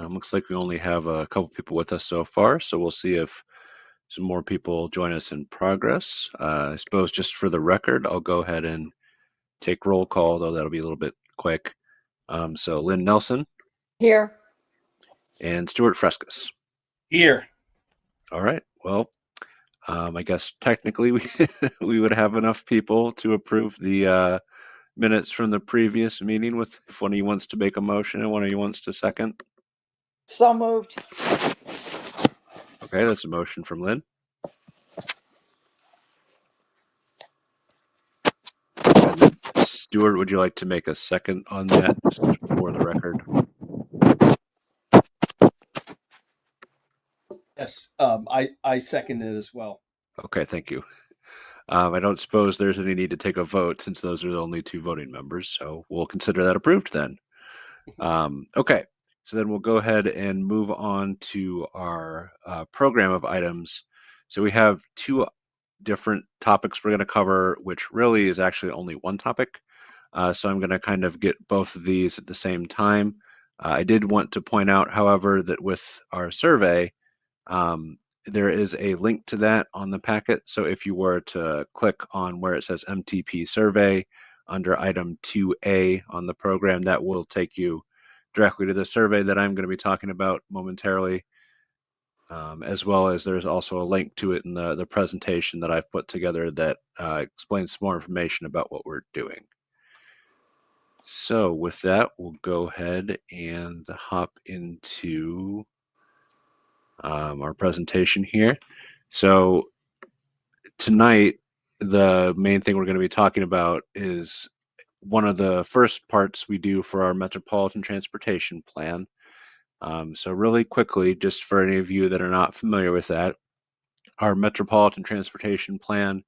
Looks like we only have a couple people with us so far, so we'll see if some more people join us in progress. I suppose just for the record, I'll go ahead and take roll call, though that'll be a little bit quick. So Lynn Nelson Here. and Stuart Frescus. Here. All right. Well, I guess technically we we would have enough people to approve the minutes from the previous meeting with if one of you wants to make a motion and one of you wants to second. So moved. Okay, that's a motion from Lynn. And Stuart, would you like to make a second on that just for the record? Yes, I second it as well. Okay, thank you. I don't suppose there's any need to take a vote since those are the only two voting members, so we'll consider that approved then. Okay, so then we'll go ahead and move on to our program of items. So we have two different topics we're going to cover, which really is actually only one topic. So I'm going to kind of get both of these at the same time. I did want to point out, however, that with our survey, there is a link to that on the packet. So if you were to click on where it says MTP survey under item 2A on the program, that will take you directly to the survey that I'm going to be talking about momentarily, as well as there's also a link to it in the presentation that I've put together that explains some more information about what we're doing. So with that, we'll go ahead and hop into our presentation here. So tonight, the main thing we're going to be talking about is one of the first parts we do for our Metropolitan Transportation Plan. So really quickly, just for any of you that are not familiar with that, our Metropolitan Transportation Plan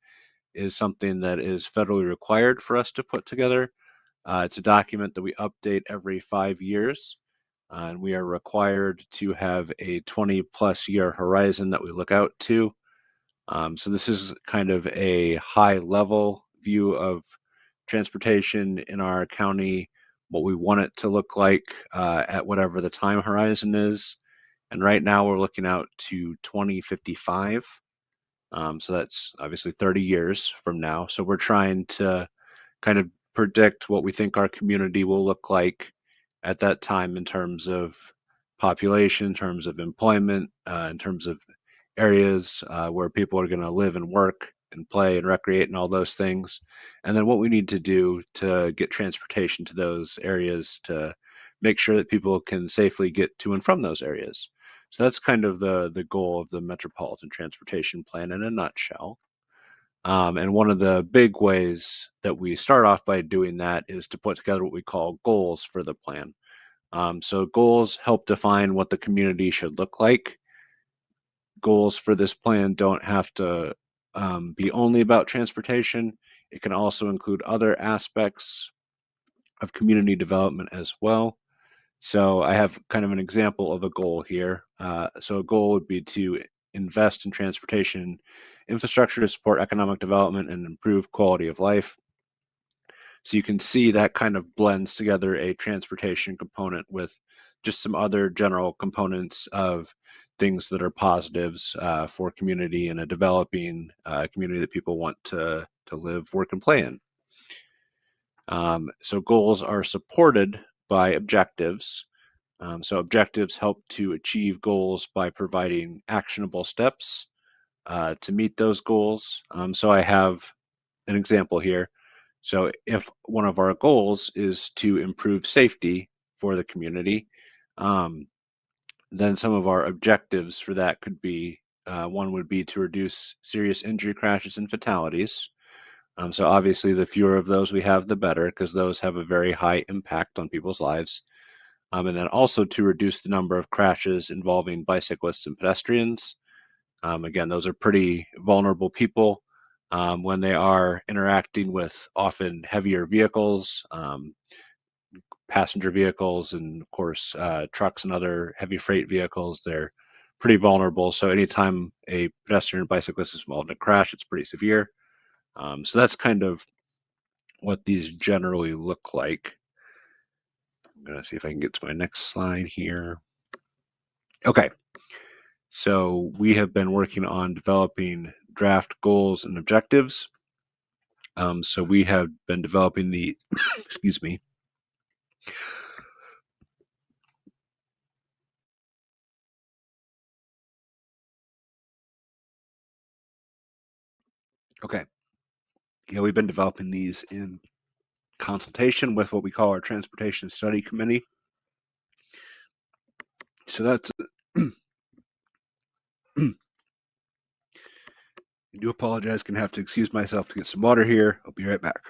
is something that is federally required for us to put together. It's a document that we update every 5 years, and we are required to have a 20+ year horizon that we look out to. So this is kind of a high level view of transportation in our county, what we want it to look like at whatever the time horizon is. And right now we're looking out to 2055. So that's obviously 30 years from now. So we're trying to kind of predict what we think our community will look like at that time in terms of population, in terms of employment, in terms of areas where people are going to live and work and play and recreate and all those things. And then what we need to do to get transportation to those areas to make sure that people can safely get to and from those areas. So that's kind of the goal of the Metropolitan Transportation Plan in a nutshell. And one of the big ways that we start off by doing that is to put together what we call goals for the plan. So goals help define what the community should look like. Goals for this plan don't have to be only about transportation. It can also include other aspects of community development as well. So I have kind of an example of a goal here. So a goal would be to invest in transportation infrastructure to support economic development and improve quality of life. So you can see that kind of blends together a transportation component with just some other general components of things that are positives for community and a developing community that people want to live, work, and play in. So goals are supported by objectives. So objectives help to achieve goals by providing actionable steps to meet those goals. So I have an example here. So if one of our goals is to improve safety for the community, then some of our objectives for that could be one would be to reduce serious injury, crashes, and fatalities. So obviously, the fewer of those we have, the better, because those have a very high impact on people's lives. And then also to reduce the number of crashes involving bicyclists and pedestrians. Again, those are pretty vulnerable people when they are interacting with often heavier vehicles, passenger vehicles, and of course, trucks and other heavy freight vehicles. They're pretty vulnerable. So anytime a pedestrian or bicyclist is involved in a crash, it's pretty severe. So that's kind of what these generally look like. I'm going to see if I can get to my next slide here. Okay, so we have been working on developing draft goals and objectives. So we have been developing the, excuse me. Okay, yeah, we've been developing these in consultation with what we call our Transportation Study Committee. So that's, I do apologize, gonna have to excuse myself to get some water here. I'll be right back.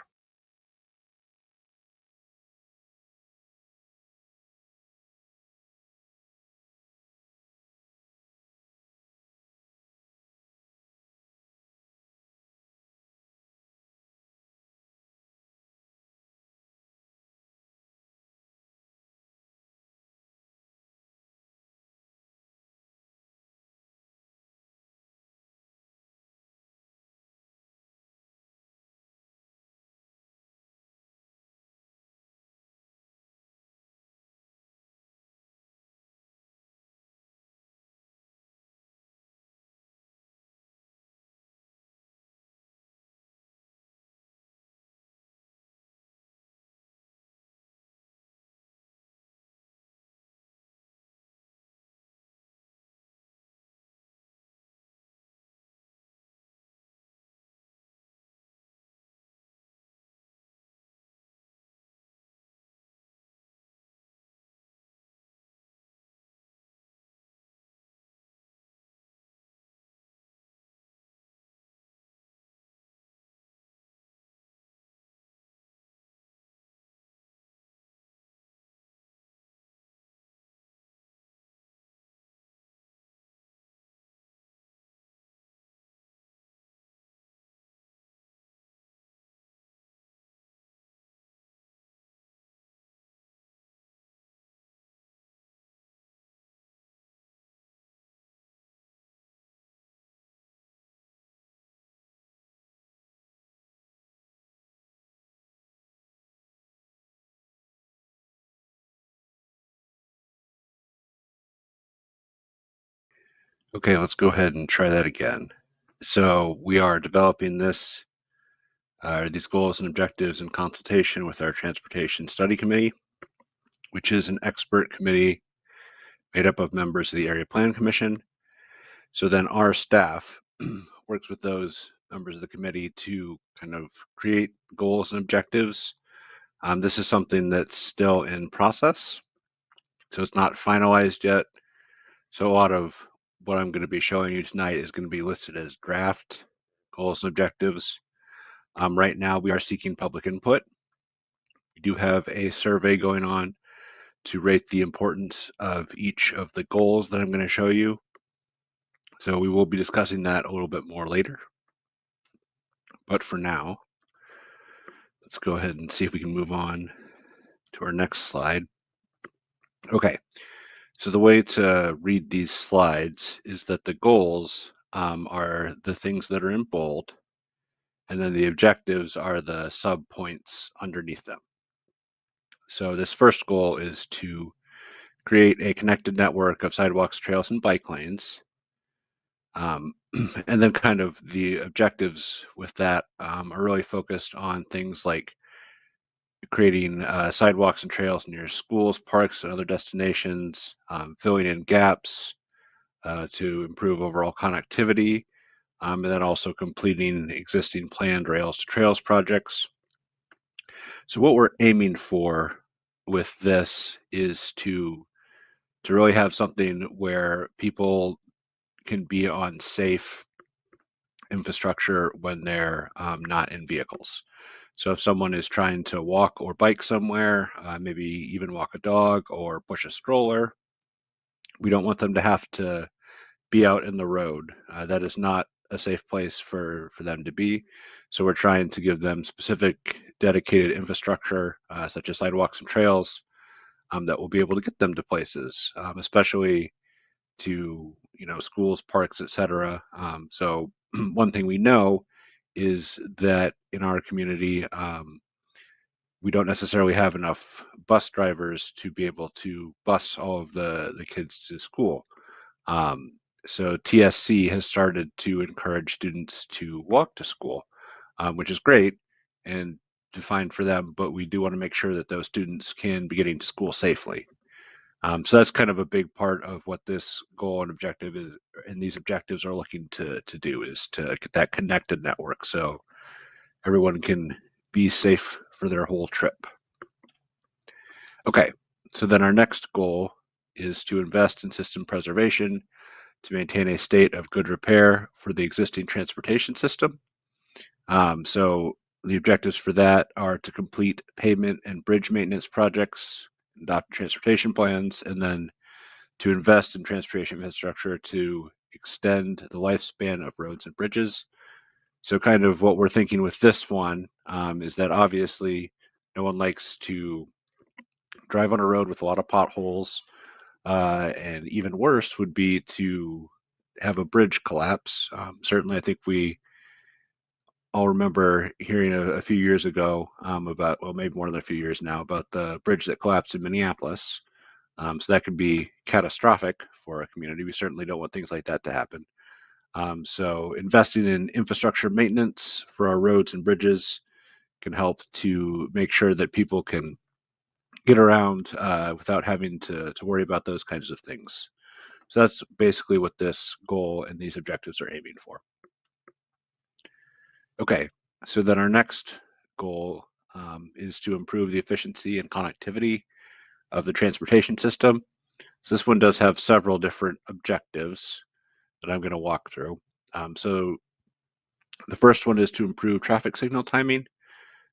Okay, let's go ahead and try that again. So we are developing these goals and objectives in consultation with our Transportation Study Committee, which is an expert committee made up of members of the Area Plan Commission. So then our staff works with those members of the committee to kind of create goals and objectives. This is something that's still in process, so it's not finalized yet. So a lot of what I'm going to be showing you tonight is going to be listed as draft goals and objectives. Right now, we are seeking public input. We do have a survey going on to rate the importance of each of the goals that I'm going to show you. So we will be discussing that a little bit more later. But for now, let's go ahead and see if we can move on to our next slide. Okay, so the way to read these slides is that the goals are the things that are in bold, and then the objectives are the sub points underneath them. So this first goal is to create a connected network of sidewalks, trails, and bike lanes. And then kind of the objectives with that are really focused on things like creating sidewalks and trails near schools, parks, and other destinations, filling in gaps to improve overall connectivity, and then also completing existing planned rails to trails projects. So what we're aiming for with this is to really have something where people can be on safe infrastructure when they're not in vehicles. So if someone is trying to walk or bike somewhere, maybe even walk a dog or push a stroller, we don't want them to have to be out in the road. That is not a safe place for them to be. So we're trying to give them specific dedicated infrastructure, such as sidewalks and trails, that will be able to get them to places, especially to schools, parks, etc. So one thing we know is that in our community, we don't necessarily have enough bus drivers to be able to bus all of the kids to school. Um, so TSC has started to encourage students to walk to school, which is great and fine for them, but we do want to make sure that those students can be getting to school safely. So that's kind of a big part of what this goal and objective is, and these objectives are looking to do, is to get that connected network so everyone can be safe for their whole trip. Okay, so then our next goal is to invest in system preservation to maintain a state of good repair for the existing transportation system. So the objectives for that are to complete pavement and bridge maintenance projects, adopt transportation plans, and then to invest in transportation infrastructure to extend the lifespan of roads and bridges. So kind of what we're thinking with this one is that obviously no one likes to drive on a road with a lot of potholes, and even worse would be to have a bridge collapse. Certainly, I think we all remember hearing a few years ago about, well, maybe more than a few years now, about the bridge that collapsed in Minneapolis. So that could be catastrophic for a community. We certainly don't want things like that to happen. So investing in infrastructure maintenance for our roads and bridges can help to make sure that people can get around without having to worry about those kinds of things. So that's basically what this goal and these objectives are aiming for. Okay, so then our next goal is to improve the efficiency and connectivity of the transportation system. So this one does have several different objectives that I'm going to walk through. So the first one is to improve traffic signal timing.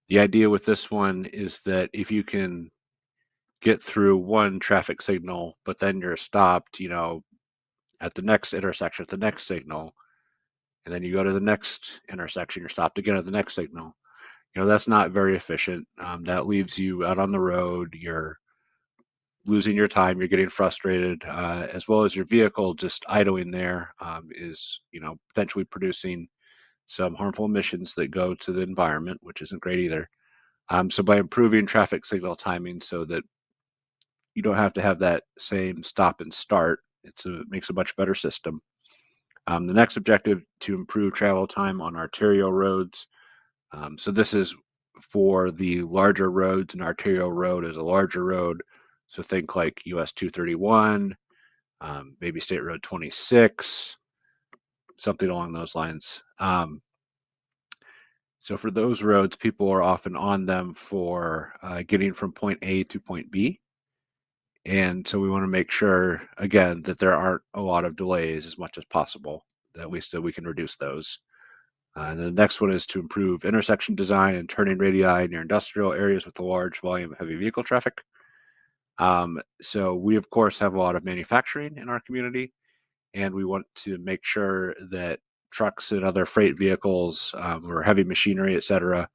The idea with this one is that if you can get through one traffic signal, but then you're stopped, at the next intersection, at the next signal, and then you go to the next intersection, you're stopped again at the next signal. That's not very efficient. That leaves you out on the road. You're losing your time. You're getting frustrated, as well as your vehicle just idling there is, potentially producing some harmful emissions that go to the environment, which isn't great either. So by improving traffic signal timing so that you don't have to have that same stop and start, it makes a much better system. The next objective to improve travel time on arterial roads. So this is for the larger roads. An arterial road is a larger road. So think like US 231, maybe State Road 26, something along those lines. So for those roads, people are often on them for getting from point A to point B. And so we want to make sure, again, that there aren't a lot of delays as much as possible, that we can reduce those. And the next one is to improve intersection design and turning radii near industrial areas with a large volume of heavy vehicle traffic. So we, of course, have a lot of manufacturing in our community, and we want to make sure that trucks and other freight vehicles or heavy machinery, et cetera,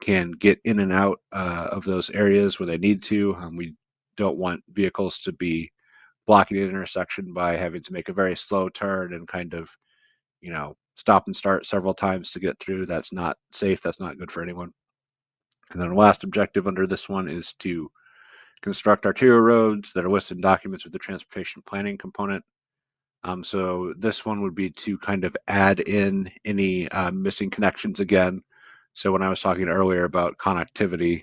can get in and out of those areas where they need to. We don't want vehicles to be blocking an intersection by having to make a very slow turn and kind of, stop and start several times to get through. That's not safe. That's not good for anyone. And then the last objective under this one is to construct arterial roads that are listed in documents with the transportation planning component. So this one would be to kind of add in any missing connections again. So when I was talking earlier about connectivity,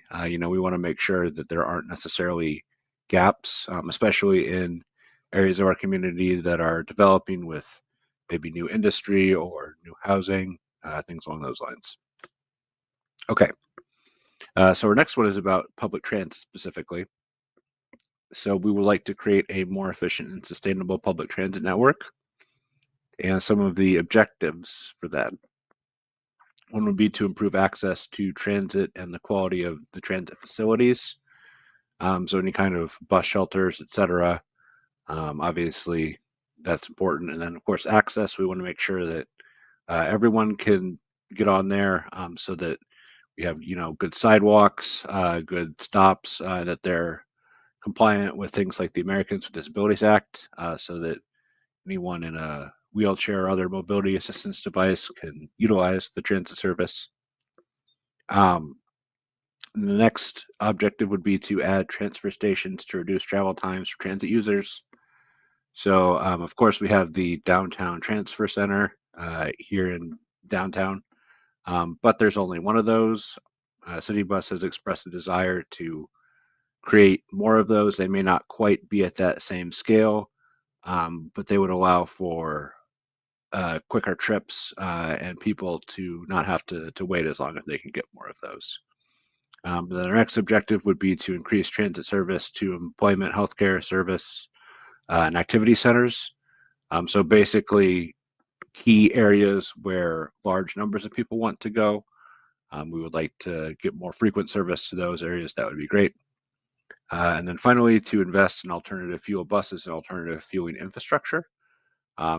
we want to make sure that there aren't necessarily gaps, especially in areas of our community that are developing with maybe new industry or new housing, things along those lines. Okay, so our next one is about public transit specifically. So we would like to create a more efficient and sustainable public transit network, and some of the objectives for that. One would be to improve access to transit and the quality of the transit facilities. So any kind of bus shelters, etc. Obviously, that's important. And then, of course, access. We want to make sure that everyone can get on there, so that we have, good sidewalks, good stops, that they're compliant with things like the Americans with Disabilities Act, so that anyone in a wheelchair or other mobility assistance device can utilize the transit service. Um, the next objective would be to add transfer stations to reduce travel times for transit users. So, of course, we have the downtown transfer center here in downtown, but there's only one of those. City Bus has expressed a desire to create more of those. They may not quite be at that same scale, but they would allow for quicker trips and people to not have to wait as long if they can get more of those. Then our next objective would be to increase transit service to employment, healthcare service, and activity centers. So basically, key areas where large numbers of people want to go. We would like to get more frequent service to those areas. That would be great. And then finally, to invest in alternative fuel buses and alternative fueling infrastructure.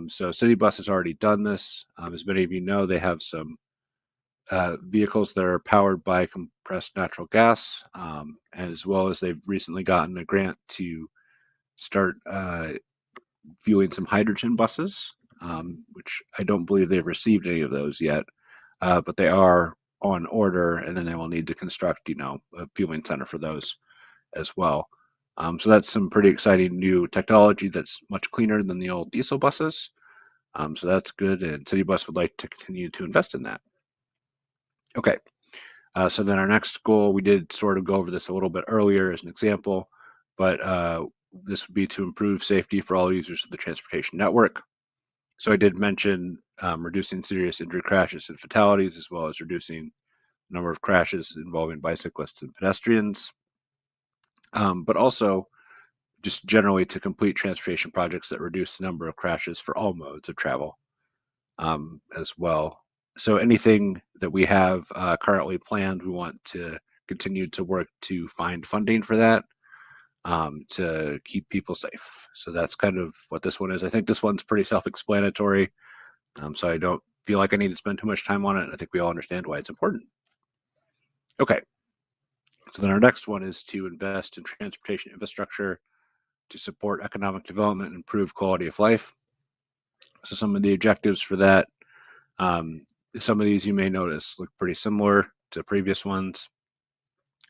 So City Bus has already done this. As many of you know, they have some vehicles that are powered by compressed natural gas, as well as they've recently gotten a grant to start fueling some hydrogen buses, which I don't believe they've received any of those yet, but they are on order, and then they will need to construct, a fueling center for those as well. So that's some pretty exciting new technology that's much cleaner than the old diesel buses. So that's good, and City Bus would like to continue to invest in that. Okay, so then our next goal, we did sort of go over this a little bit earlier as an example, but this would be to improve safety for all users of the transportation network. So I did mention reducing serious injury crashes and fatalities, as well as reducing the number of crashes involving bicyclists and pedestrians, but also just generally to complete transportation projects that reduce the number of crashes for all modes of travel as well. So anything that we have currently planned, we want to continue to work to find funding for that to keep people safe. So that's kind of what this one is. I think this one's pretty self-explanatory. So I don't feel like I need to spend too much time on it. I think we all understand why it's important. Okay, so then our next one is to invest in transportation infrastructure to support economic development and improve quality of life. So some of the objectives for that, um, some of these you may notice look pretty similar to previous ones,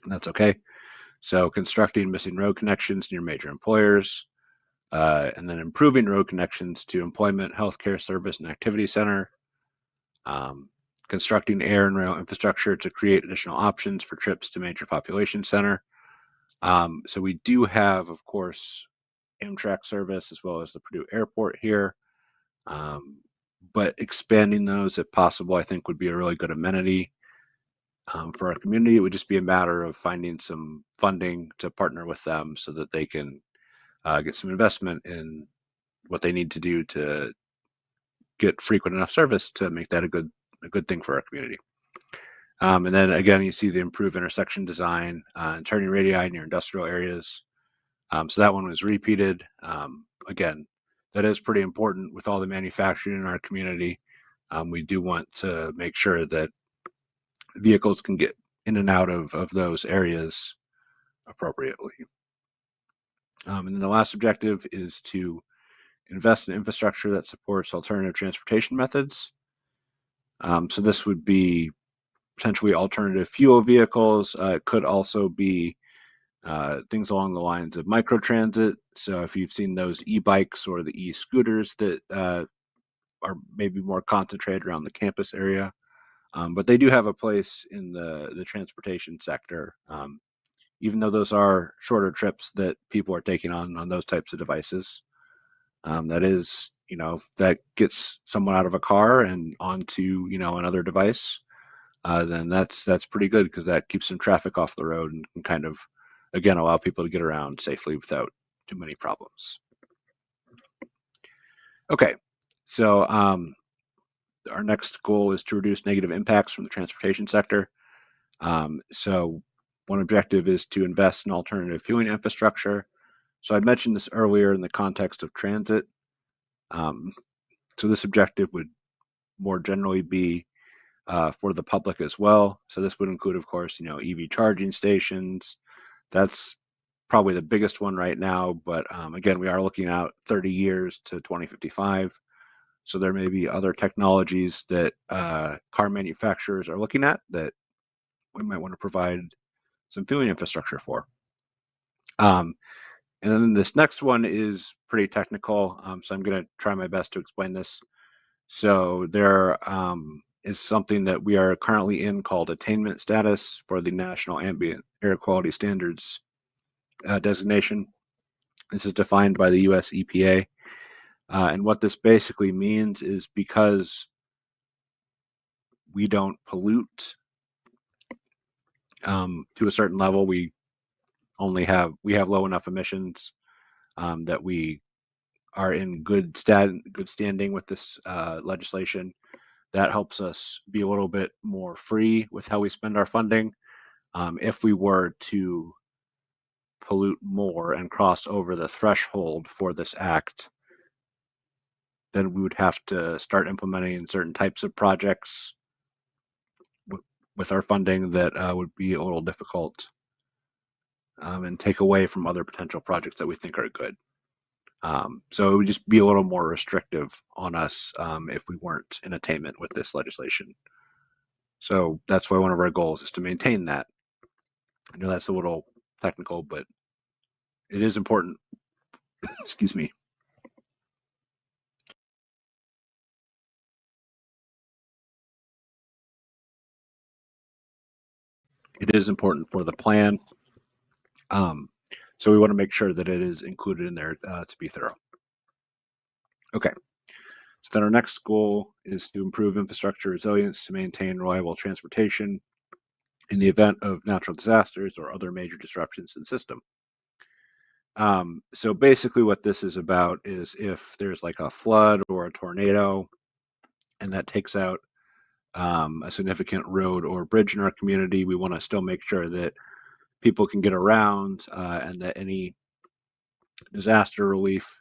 and that's okay. So constructing missing road connections near major employers, and then improving road connections to employment, healthcare service, and activity center, constructing air and rail infrastructure to create additional options for trips to major population center. So we do have, of course, Amtrak service as well as the Purdue Airport here. But expanding those, if possible, I think would be a really good amenity for our community. It would just be a matter of finding some funding to partner with them so that they can get some investment in what they need to do to get frequent enough service to make that a good thing for our community. And then again, you see the improved intersection design and turning radii near industrial areas. So that one was repeated. Again, that is pretty important with all the manufacturing in our community. We do want to make sure that vehicles can get in and out of those areas appropriately. And then the last objective is to invest in infrastructure that supports alternative transportation methods. So this would be potentially alternative fuel vehicles. It could also be things along the lines of microtransit. So if you've seen those e-bikes or the e-scooters that are maybe more concentrated around the campus area, but they do have a place in the transportation sector. Even though those are shorter trips that people are taking on those types of devices, that is, that gets someone out of a car and onto, another device. Then that's pretty good because that keeps some traffic off the road and can kind of, again, allow people to get around safely without too many problems. Okay, so our next goal is to reduce negative impacts from the transportation sector. So one objective is to invest in alternative fueling infrastructure. So I mentioned this earlier in the context of transit. So this objective would more generally be for the public as well. So this would include, of course, EV charging stations. That's probably the biggest one right now. But again, we are looking out 30 years to 2055. So there may be other technologies that car manufacturers are looking at that we might want to provide some fueling infrastructure for. And then this next one is pretty technical, so I'm going to try my best to explain this. So there is something that we are currently in called attainment status for the National Ambient Air Quality Standards designation. This is defined by the US EPA. And what this basically means is because we don't pollute to a certain level, we have low enough emissions that we are in good standing with this legislation. That helps us be a little bit more free with how we spend our funding. If we were to pollute more and cross over the threshold for this act, then we would have to start implementing certain types of projects with our funding that would be a little difficult and take away from other potential projects that we think are good. So it would just be a little more restrictive on us if we weren't in attainment with this legislation. So that's why one of our goals is to maintain that. I know that's a little technical, but it is important. Excuse me. It is important for the plan. Um, so we want to make sure that it is included in there to be thorough. Okay. So then our next goal is to improve infrastructure resilience to maintain reliable transportation in the event of natural disasters or other major disruptions in the system. So basically what this is about is if there's like a flood or a tornado and that takes out a significant road or bridge in our community, we want to still make sure that people can get around and that any disaster relief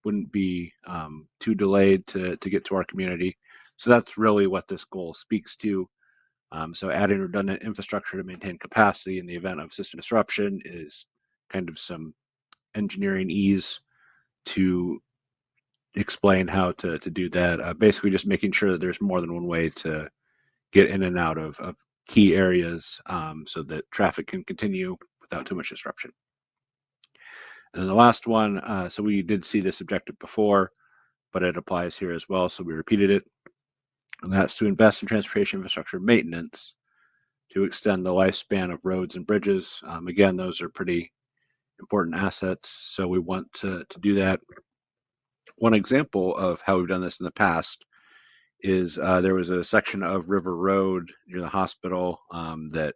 wouldn't be too delayed to get to our community. So that's really what this goal speaks to. So adding redundant infrastructure to maintain capacity in the event of system disruption is kind of some engineering ease to explain how to do that. Basically, just making sure that there's more than one way to get in and out of key areas so that traffic can continue without too much disruption. And then the last one, so we did see this objective before, but it applies here as well, so we repeated it. And that's to invest in transportation infrastructure maintenance to extend the lifespan of roads and bridges. Again, those are pretty important assets, so we want to do that. One example of how we've done this in the past is there was a section of River Road near the hospital that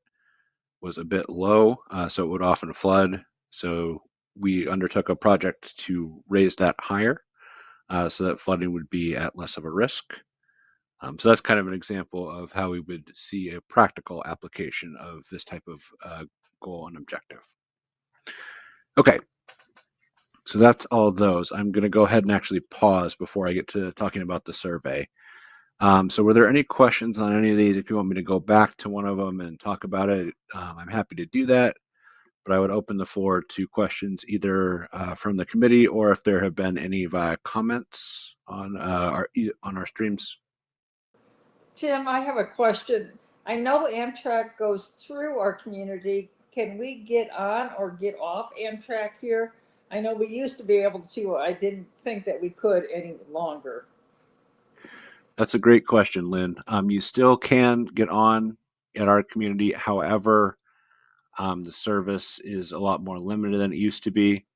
was a bit low, so it would often flood. So we undertook a project to raise that higher so that flooding would be at less of a risk. So that's kind of an example of how we would see a practical application of this type of goal and objective. Okay, so that's all of those. I'm going to go ahead and actually pause before I get to talking about the survey. So were there any questions on any of these? If you want me to go back to one of them and talk about it, I'm happy to do that. But I would open the floor to questions either from the committee or if there have been any via comments on our streams. Tim, I have a question. I know Amtrak goes through our community. Can we get on or get off Amtrak here? I know we used to be able to. I didn't think that we could any longer. That's a great question, Lynn. You still can get on at our community. However, the service is a lot more limited than it used to be.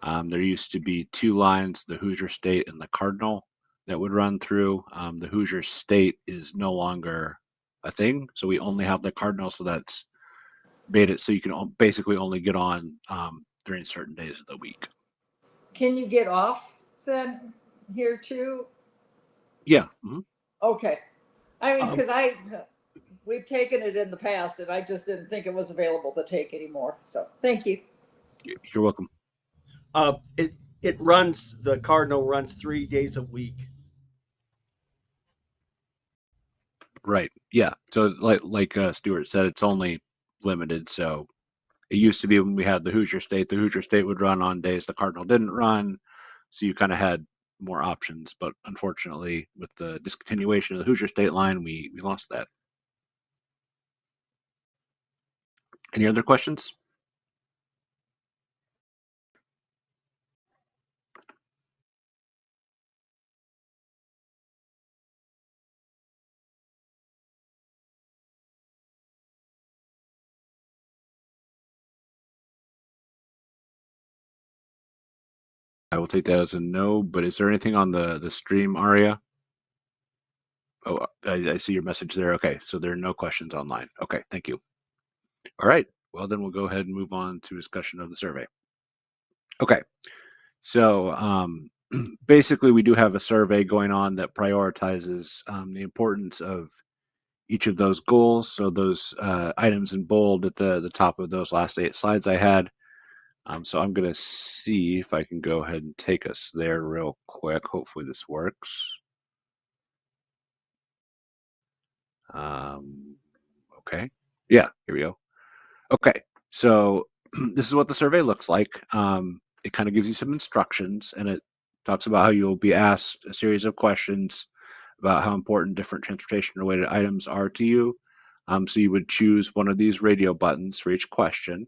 There used to be two lines, the Hoosier State and the Cardinal, that would run through. The Hoosier State is no longer a thing, so we only have the Cardinal, so that's made it so you can basically only get on during certain days of the week. Can you get off then here too? Yeah. Mm-hmm. Okay. I mean, Um, because we've taken it in the past and I just didn't think it was available to take anymore. So thank you. You're welcome. it runs, the Cardinal runs 3 days a week. Right. Yeah. So like Stuart said, it's only limited. So it used to be when we had the Hoosier State would run on days the Cardinal didn't run. So you kind of had more options. But unfortunately, with the discontinuation of the Hoosier State line, we lost that. Any other questions? I will take that as a no, but is there anything on the stream, Aria? Oh, I see your message there. Okay, so there are no questions online. Okay, thank you. All right, well then we'll go ahead and move on to discussion of the survey. Okay, so basically we do have a survey going on that prioritizes the importance of each of those goals. So those items in bold at the top of those last 8 slides I had. So I'm going to see if I can go ahead and take us there real quick. Hopefully this works. Okay. Yeah, here we go. Okay. So this is what the survey looks like. It kind of gives you some instructions, and it talks about how you'll be asked a series of questions about how important different transportation related items are to you. So you would choose one of these radio buttons for each question.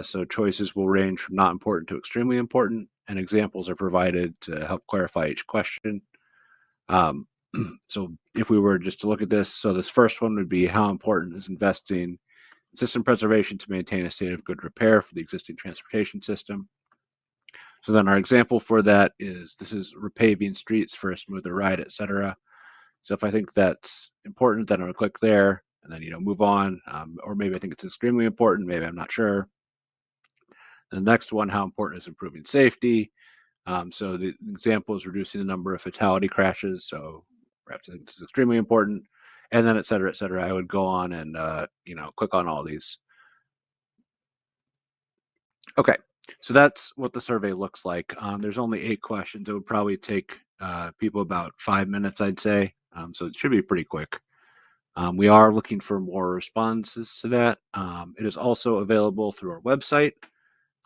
So choices will range from not important to extremely important, and examples are provided to help clarify each question. Um, so if we were just to look at this, so this first one would be how important is investing in system preservation to maintain a state of good repair for the existing transportation system. So then our example for that is this is repaving streets for a smoother ride, etc. So if I think that's important, then I'll click there and then move on. Or maybe I think it's extremely important, maybe I'm not sure. The next one, how important is improving safety? So the example is reducing the number of fatality crashes. So perhaps this is extremely important. And then et cetera, et cetera. I would go on and click on all these. Okay, so that's what the survey looks like. There's only 8 questions. It would probably take people about 5 minutes, I'd say. So it should be pretty quick. We are looking for more responses to that. It is also available through our website.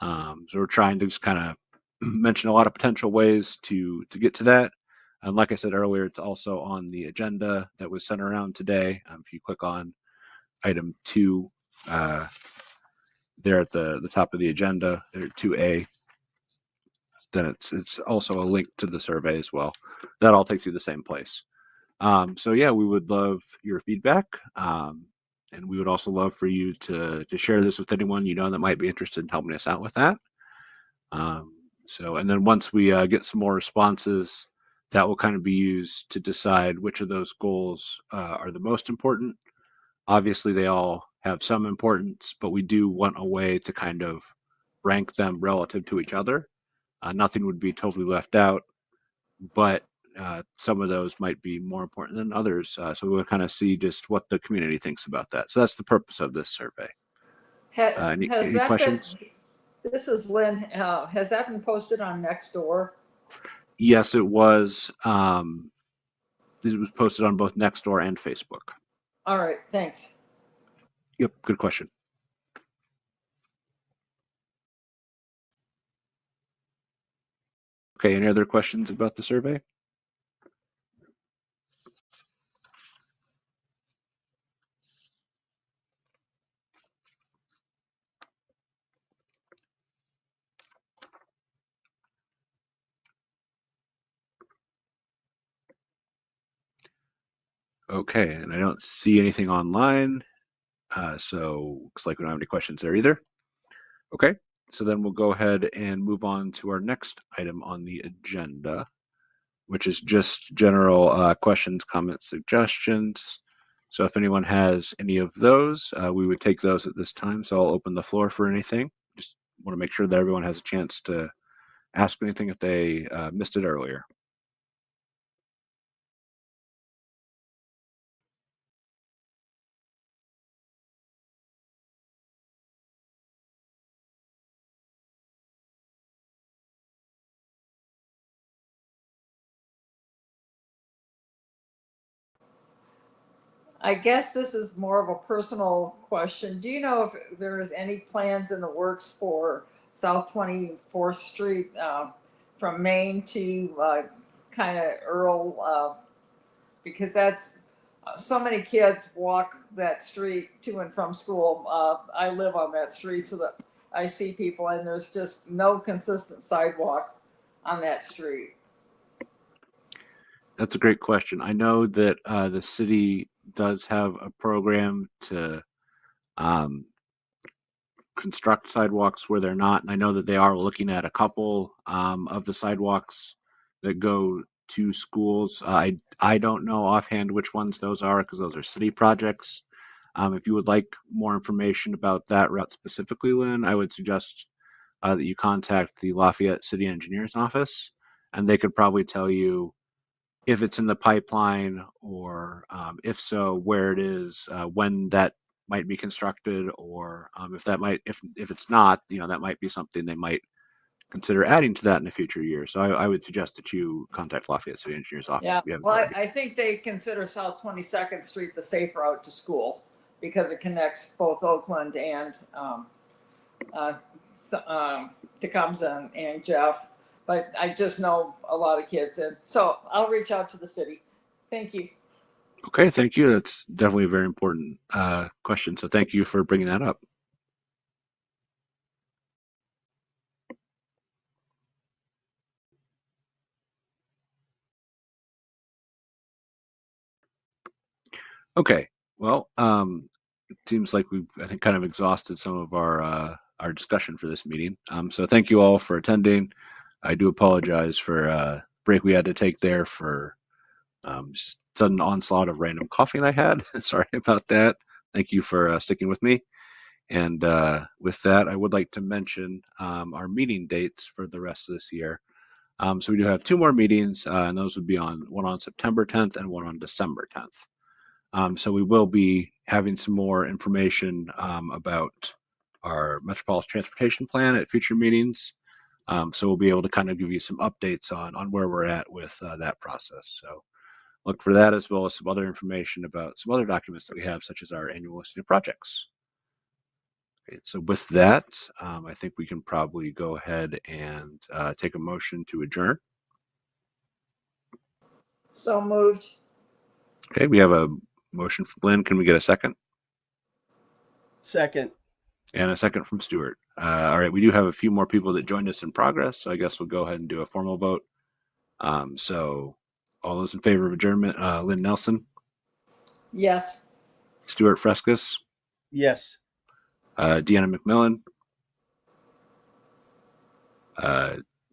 So we're trying to just kind of mention a lot of potential ways to get to that. And like I said earlier, it's also on the agenda that was sent around today. If you click on item 2 there at the top of the agenda, 2A, then it's also a link to the survey as well. That all takes you to the same place. So yeah, we would love your feedback. And we would also love for you to share this with anyone you know that might be interested in helping us out with that. And then once we get some more responses, that will kind of be used to decide which of those goals are the most important. Obviously, they all have some importance, but we do want a way to kind of rank them relative to each other. Nothing would be totally left out, but some of those might be more important than others. So we'll kind of see just what the community thinks about that. So that's the purpose of this survey. Has Any that been, questions? this is Lynn, has that been posted on Nextdoor? Yes, it was. It was posted on both Nextdoor and Facebook. All right, thanks. Yep, good question. Okay, any other questions about the survey? Okay, and I don't see anything online, so looks like we don't have any questions there either. Okay, so then we'll go ahead and move on to our next item on the agenda, which is just general questions, comments, suggestions. So if anyone has any of those, we would take those at this time. So I'll open the floor for anything. Just want to make sure that everyone has a chance to ask anything if they missed it earlier. I guess this is more of a personal question. Do you know if there is any plans in the works for South 24th Street from Main to kind of Earl? Because that's so many kids walk that street to and from school. I live on that street, so that I see people, and there's just no consistent sidewalk on that street. That's a great question. I know that the city does have a program to um, construct sidewalks where they're not. And I know that they are looking at a couple of the sidewalks that go to schools. I don't know offhand which ones those are because those are city projects. If you would like more information about that route specifically, Lynn, I would suggest that you contact the Lafayette City Engineer's office, and they could probably tell you if it's in the pipeline or if so, where it is, when that might be constructed, or if that might, if it's not, that might be something they might consider adding to that in a future year. So I would suggest that you contact Lafayette City Engineer's office Yeah, if you haven't well, already. I think they consider South 22nd Street the safe route to school because it connects both Oakland and Tecumseh and Jeff. But I just know a lot of kids, and so I'll reach out to the city. Thank you. Okay, thank you. That's definitely a very important question. So thank you for bringing that up. Okay, well, it seems like we've, I think, kind of exhausted some of our discussion for this meeting. So thank you all for attending. I do apologize for break we had to take there for sudden onslaught of random coughing I had. Sorry about that. Thank you for sticking with me. And with that, I would like to mention our meeting dates for the rest of this year. So we do have two more meetings, and those would be one on September 10th and one on December 10th. So we will be having some more information about our Metropolitan Transportation Plan at future meetings. So we'll be able to kind of give you some updates on where we're at with that process. So look for that, as well as some other information about some other documents that we have, such as our annual listing of projects. Okay, so with that, I think we can probably go ahead and take a motion to adjourn. So moved. Okay, we have a motion from Lynn. Can we get a second? Second. And a second from Stuart. All right, we do have a few more people that joined us in progress, so I guess we'll go ahead and do a formal vote. So all those in favor of adjournment, Lynn Nelson, Yes. Stuart Frescus, Yes. Deanna McMillan.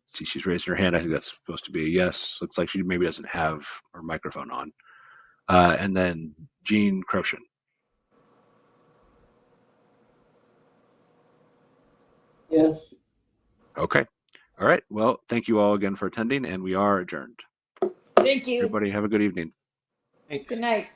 See, she's raising her hand. I think that's supposed to be a yes. Looks like she maybe doesn't have her microphone on. And then Jean Croshan. Yes. Okay. All right. Well, thank you all again for attending, and we are adjourned. Thank you. Everybody have a good evening. Thanks. Good night.